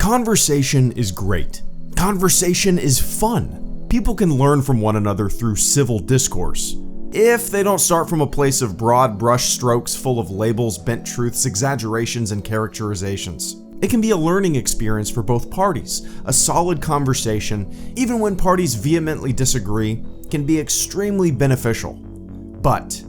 Conversation is great. Conversation is fun. People can learn from one another through civil discourse. If they don't start from a place of broad brush strokes full of labels, bent truths, exaggerations, and characterizations. It can be a learning experience for both parties. A solid conversation, even when parties vehemently disagree, can be extremely beneficial. But,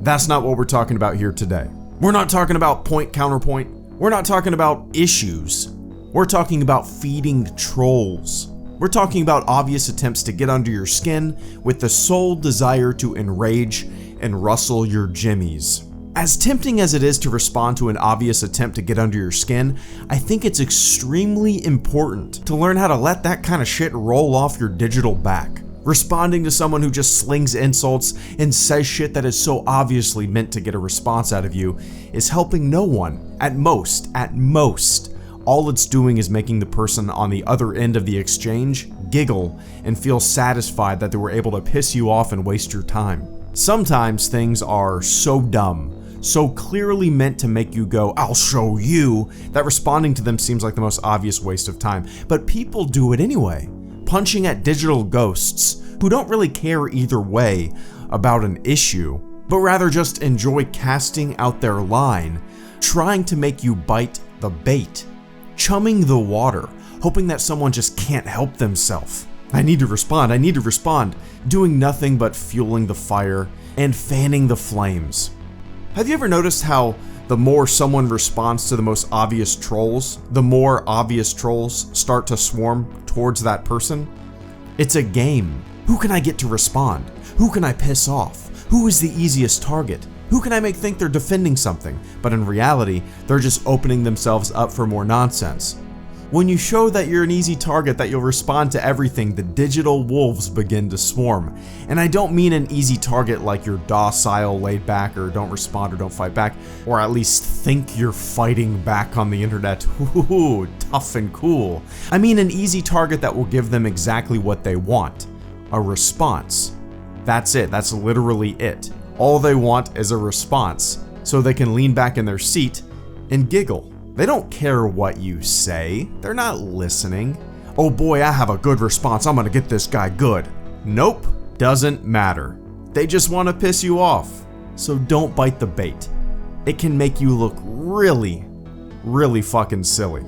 that's not what we're talking about here today. We're not talking about point counterpoint. We're not talking about issues. We're talking about feeding trolls. We're talking about obvious attempts to get under your skin with the sole desire to enrage and rustle your jimmies. As tempting as it is to respond to an obvious attempt to get under your skin, I think it's extremely important to learn how to let that kind of shit roll off your digital back. Responding to someone who just slings insults and says shit that is so obviously meant to get a response out of you is helping no one. At most, all it's doing is making the person on the other end of the exchange giggle and feel satisfied that they were able to piss you off and waste your time. Sometimes things are so dumb, so clearly meant to make you go, "I'll show you," that responding to them seems like the most obvious waste of time. But people do it anyway, punching at digital ghosts who don't really care either way about an issue, but rather just enjoy casting out their line, trying to make you bite the bait, chumming the water, hoping that someone just can't help themselves. I need to respond, doing nothing but fueling the fire and fanning the flames. Have you ever noticed how the more someone responds to the most obvious trolls, the more obvious trolls start to swarm towards that person? It's a game. Who can I get to respond? Who can I piss off? Who is the easiest target? Who can I make think they're defending something, but in reality, they're just opening themselves up for more nonsense? When you show that you're an easy target, that you'll respond to everything, the digital wolves begin to swarm. And I don't mean an easy target like you're docile, laid back, or don't respond or don't fight back, or at least think you're fighting back on the internet. Ooh, tough and cool. I mean an easy target that will give them exactly what they want. A response. That's it. That's literally it. All they want is a response, so they can lean back in their seat and giggle. They don't care what you say. They're not listening. "Oh boy, I have a good response. I'm gonna get this guy good." Nope, doesn't matter. They just want to piss you off. So don't bite the bait. It can make you look really fucking silly.